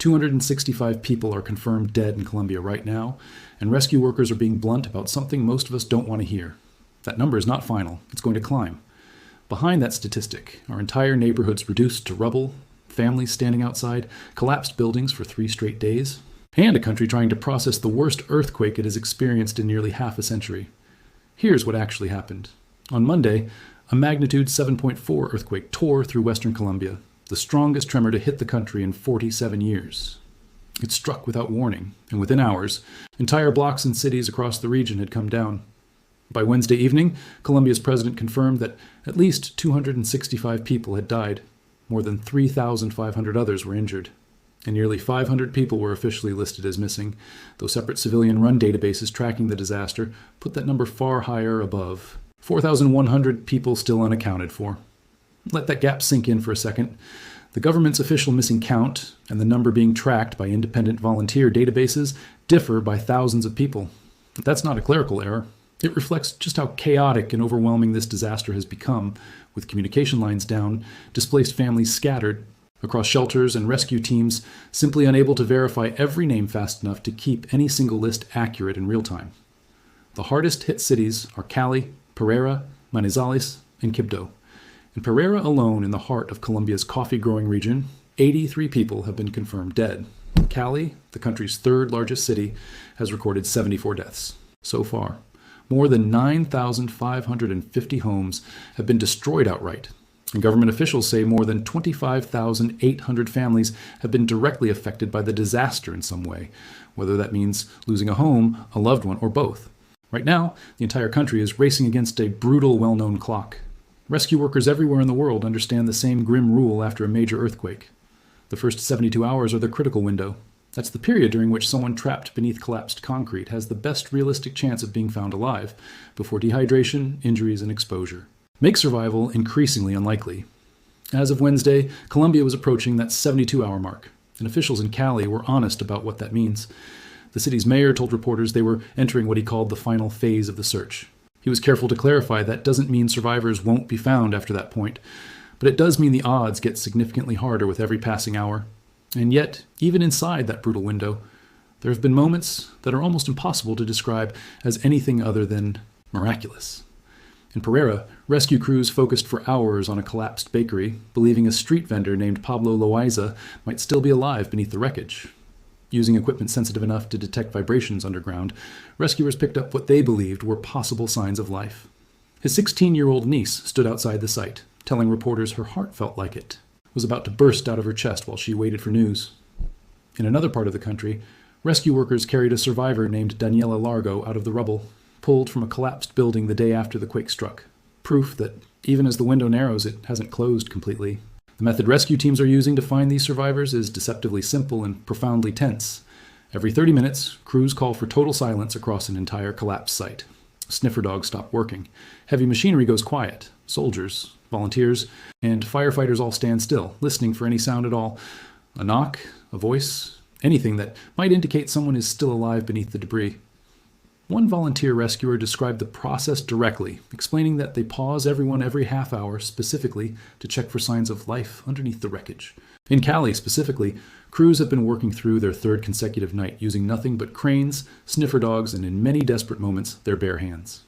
265 people are confirmed dead in Colombia right now, and rescue workers are being blunt about something most of us don't want to hear. That number is not final. It's going to climb. Behind that statistic are entire neighborhoods reduced to rubble, families standing outside, collapsed buildings for 3 straight days, and a country trying to process the worst earthquake it has experienced in nearly half a century. Here's what actually happened. On Monday, a magnitude 7.4 earthquake tore through western Colombia, the strongest tremor to hit the country in 47 years. It struck without warning, and within hours, entire blocks and cities across the region had come down. By Wednesday evening, Colombia's president confirmed that at least 265 people had died. More than 3,500 others were injured, and nearly 500 people were officially listed as missing, though separate civilian-run databases tracking the disaster put that number far higher above. 4,100 people still unaccounted for. Let that gap sink in for a second. The government's official missing count and the number being tracked by independent volunteer databases differ by thousands of people. But that's not a clerical error. It reflects just how chaotic and overwhelming this disaster has become, with communication lines down, displaced families scattered across shelters, and rescue teams simply unable to verify every name fast enough to keep any single list accurate in real time. The hardest hit cities are Cali, Pereira, Manizales, and Quibdó. In Pereira alone, in the heart of Colombia's coffee-growing region, 83 people have been confirmed dead. Cali, the country's 3rd largest city, has recorded 74 deaths so far. More than 9,550 homes have been destroyed outright, and government officials say more than 25,800 families have been directly affected by the disaster in some way, whether that means losing a home, a loved one, or both. Right now, the entire country is racing against a brutal, well-known clock. Rescue workers everywhere in the world understand the same grim rule after a major earthquake. The first 72 hours are the critical window. That's the period during which someone trapped beneath collapsed concrete has the best realistic chance of being found alive, before dehydration, injuries, and exposure make survival increasingly unlikely. As of Wednesday, Colombia was approaching that 72-hour mark, and officials in Cali were honest about what that means. The city's mayor told reporters they were entering what he called the final phase of the search. He was careful to clarify that doesn't mean survivors won't be found after that point, but it does mean the odds get significantly harder with every passing hour. And yet, even inside that brutal window, there have been moments that are almost impossible to describe as anything other than miraculous. In Pereira, rescue crews focused for hours on a collapsed bakery, believing a street vendor named Pablo Loaiza might still be alive beneath the wreckage. Using equipment sensitive enough to detect vibrations underground, rescuers picked up what they believed were possible signs of life. His 16-year-old niece stood outside the site, telling reporters her heart felt like it was about to burst out of her chest while she waited for news. In another part of the country, rescue workers carried a survivor named Daniela Largo out of the rubble, pulled from a collapsed building the day after the quake struck. Proof that even as the window narrows, it hasn't closed completely. The method rescue teams are using to find these survivors is deceptively simple and profoundly tense. Every 30 minutes, crews call for total silence across an entire collapsed site. Sniffer dogs stop working. Heavy machinery goes quiet. Soldiers, volunteers, and firefighters all stand still, listening for any sound at all. A knock, a voice, anything that might indicate someone is still alive beneath the debris. One volunteer rescuer described the process directly, explaining that they pause everyone every half hour specifically to check for signs of life underneath the wreckage. In Cali specifically, crews have been working through their 3rd consecutive night using nothing but cranes, sniffer dogs, and in many desperate moments, their bare hands.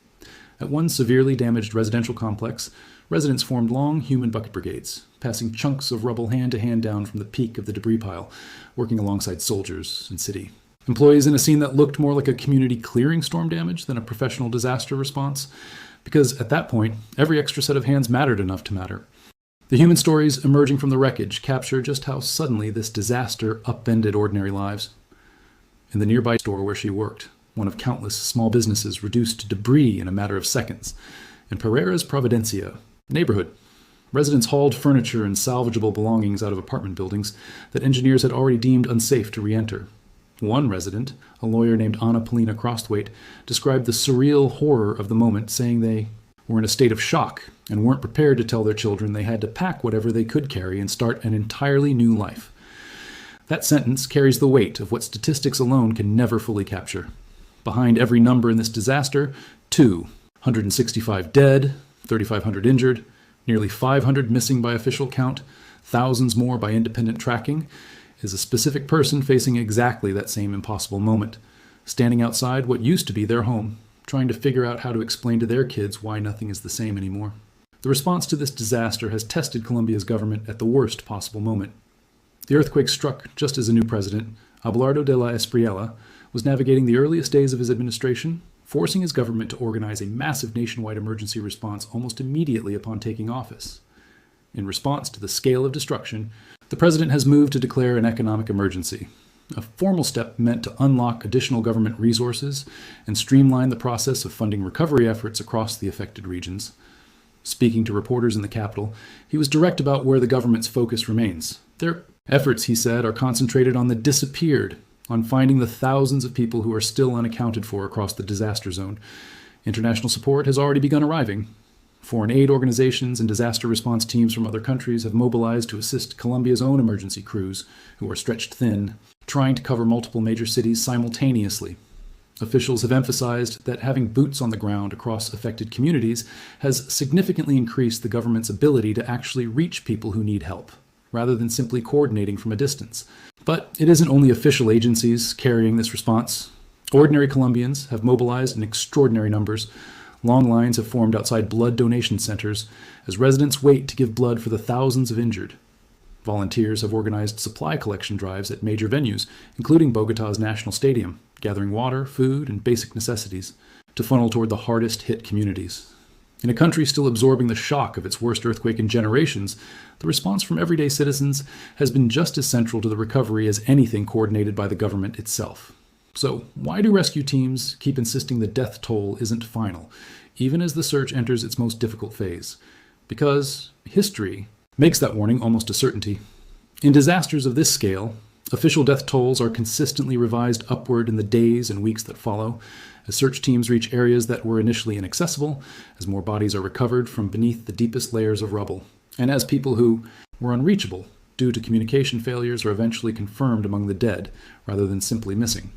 At one severely damaged residential complex, residents formed long human bucket brigades, passing chunks of rubble hand to hand down from the peak of the debris pile, working alongside soldiers and city. Employees in a scene that looked more like a community clearing storm damage than a professional disaster response, because at that point, every extra set of hands mattered enough to matter. The human stories emerging from the wreckage capture just how suddenly this disaster upended ordinary lives. In the nearby store where she worked, one of countless small businesses reduced to debris in a matter of seconds. In Pereira's Providencia neighborhood, residents hauled furniture and salvageable belongings out of apartment buildings that engineers had already deemed unsafe to re-enter. One resident, a lawyer named Anna Polina Crosthwaite, described the surreal horror of the moment, saying they were in a state of shock and weren't prepared to tell their children they had to pack whatever they could carry and start an entirely new life. That sentence carries the weight of what statistics alone can never fully capture. Behind every number in this disaster, 165 dead, 3,500 injured, nearly 500 missing by official count, thousands more by independent tracking, is a specific person facing exactly that same impossible moment, standing outside what used to be their home, trying to figure out how to explain to their kids why nothing is the same anymore. The response to this disaster has tested Colombia's government at the worst possible moment. The earthquake struck just as a new president, Abelardo de la Espriella, was navigating the earliest days of his administration, forcing his government to organize a massive nationwide emergency response almost immediately upon taking office. In response to the scale of destruction, the president has moved to declare an economic emergency, a formal step meant to unlock additional government resources and streamline the process of funding recovery efforts across the affected regions. Speaking to reporters in the capital, he was direct about where the government's focus remains. Their efforts, he said, are concentrated on the disappeared, on finding the thousands of people who are still unaccounted for across the disaster zone. International support has already begun arriving. Foreign aid organizations and disaster response teams from other countries have mobilized to assist Colombia's own emergency crews, who are stretched thin, trying to cover multiple major cities simultaneously. Officials have emphasized that having boots on the ground across affected communities has significantly increased the government's ability to actually reach people who need help, rather than simply coordinating from a distance. But it isn't only official agencies carrying this response. Ordinary Colombians have mobilized in extraordinary numbers. Long lines have formed outside blood donation centers as residents wait to give blood for the thousands of injured. Volunteers have organized supply collection drives at major venues, including Bogotá's National Stadium, gathering water, food, and basic necessities to funnel toward the hardest hit communities. In a country still absorbing the shock of its worst earthquake in generations, the response from everyday citizens has been just as central to the recovery as anything coordinated by the government itself. So, why do rescue teams keep insisting the death toll isn't final, even as the search enters its most difficult phase? Because history makes that warning almost a certainty. In disasters of this scale, official death tolls are consistently revised upward in the days and weeks that follow, as search teams reach areas that were initially inaccessible, as more bodies are recovered from beneath the deepest layers of rubble, and as people who were unreachable due to communication failures are eventually confirmed among the dead, rather than simply missing.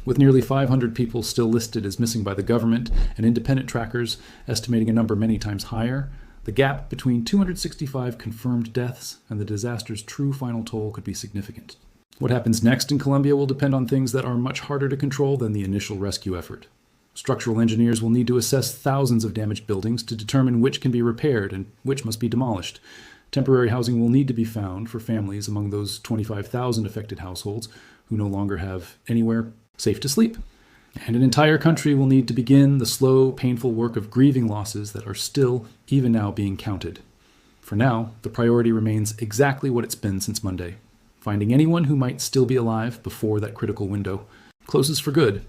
With nearly 500 people still listed as missing by the government and independent trackers estimating a number many times higher, the gap between 265 confirmed deaths and the disaster's true final toll could be significant. What happens next in Colombia will depend on things that are much harder to control than the initial rescue effort. Structural engineers will need to assess thousands of damaged buildings to determine which can be repaired and which must be demolished. Temporary housing will need to be found for families among those 25,000 affected households who no longer have anywhere safe to sleep. And an entire country will need to begin the slow, painful work of grieving losses that are still, even now, being counted. For now, the priority remains exactly what it's been since Monday: finding anyone who might still be alive before that critical window closes for good.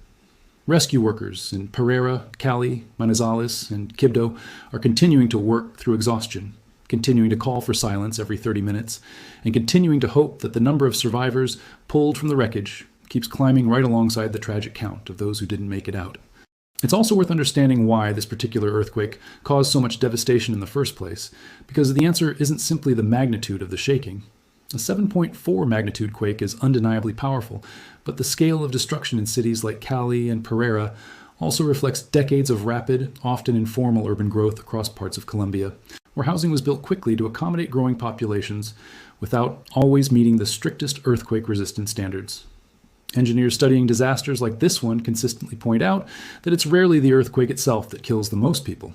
Rescue workers in Pereira, Cali, Manizales, and Quibdó are continuing to work through exhaustion, continuing to call for silence every 30 minutes, and continuing to hope that the number of survivors pulled from the wreckage keeps climbing right alongside the tragic count of those who didn't make it out. It's also worth understanding why this particular earthquake caused so much devastation in the first place, because the answer isn't simply the magnitude of the shaking. A 7.4 magnitude quake is undeniably powerful, but the scale of destruction in cities like Cali and Pereira also reflects decades of rapid, often informal urban growth across parts of Colombia, where housing was built quickly to accommodate growing populations without always meeting the strictest earthquake-resistant standards. Engineers studying disasters like this one consistently point out that it's rarely the earthquake itself that kills the most people.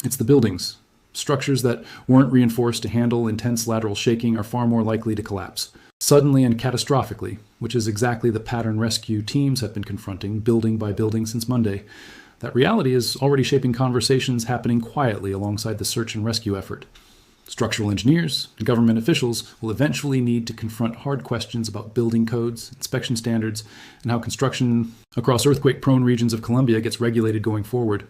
It's the buildings. Structures that weren't reinforced to handle intense lateral shaking are far more likely to collapse, suddenly and catastrophically, which is exactly the pattern rescue teams have been confronting building by building since Monday. That reality is already shaping conversations happening quietly alongside the search and rescue effort. Structural engineers and government officials will eventually need to confront hard questions about building codes, inspection standards, and how construction across earthquake-prone regions of Colombia gets regulated going forward.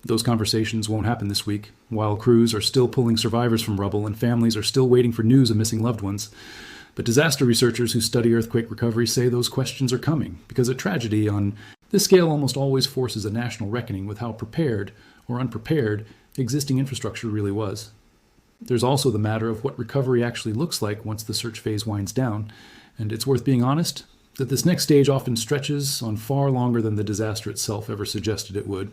Those conversations won't happen this week, while crews are still pulling survivors from rubble and families are still waiting for news of missing loved ones. But disaster researchers who study earthquake recovery say those questions are coming, because a tragedy on this scale almost always forces a national reckoning with how prepared or unprepared existing infrastructure really was. There's also the matter of what recovery actually looks like once the search phase winds down, and it's worth being honest that this next stage often stretches on far longer than the disaster itself ever suggested it would.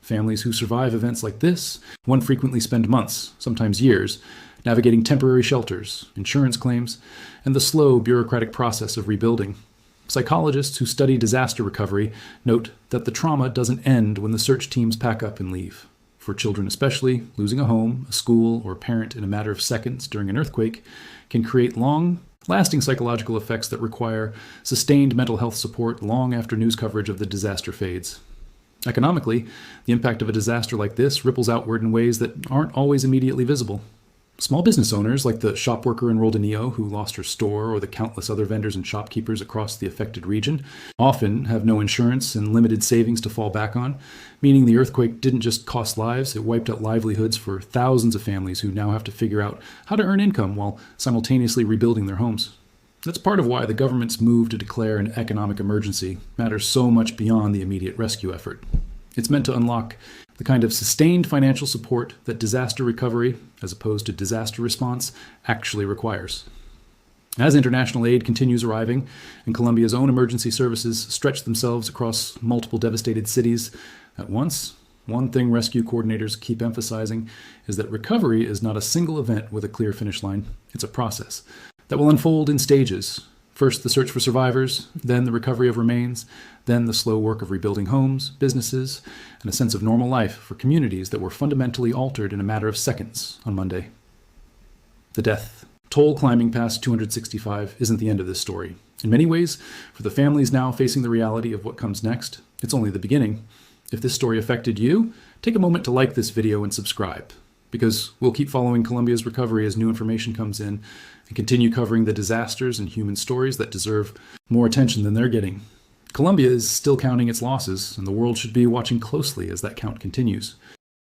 Families who survive events like this, one frequently spend months, sometimes years, navigating temporary shelters, insurance claims, and the slow bureaucratic process of rebuilding. Psychologists who study disaster recovery note that the trauma doesn't end when the search teams pack up and leave. For children especially, losing a home, a school, or a parent in a matter of seconds during an earthquake can create long-lasting psychological effects that require sustained mental health support long after news coverage of the disaster fades. Economically, the impact of a disaster like this ripples outward in ways that aren't always immediately visible. Small business owners, like the shop worker in Roldanillo who lost her store, or the countless other vendors and shopkeepers across the affected region, often have no insurance and limited savings to fall back on, meaning the earthquake didn't just cost lives, it wiped out livelihoods for thousands of families who now have to figure out how to earn income while simultaneously rebuilding their homes. That's part of why the government's move to declare an economic emergency matters so much beyond the immediate rescue effort. It's meant to unlock the kind of sustained financial support that disaster recovery, as opposed to disaster response, actually requires. As international aid continues arriving and Colombia's own emergency services stretch themselves across multiple devastated cities at once, one thing rescue coordinators keep emphasizing is that recovery is not a single event with a clear finish line. It's a process that will unfold in stages. First, the search for survivors, then the recovery of remains, then the slow work of rebuilding homes, businesses, and a sense of normal life for communities that were fundamentally altered in a matter of seconds on Monday. The death toll climbing past 265 isn't the end of this story. In many ways, for the families now facing the reality of what comes next, it's only the beginning. If this story affected you, take a moment to like this video and subscribe, because we'll keep following Colombia's recovery as new information comes in and continue covering the disasters and human stories that deserve more attention than they're getting. Colombia is still counting its losses, and the world should be watching closely as that count continues.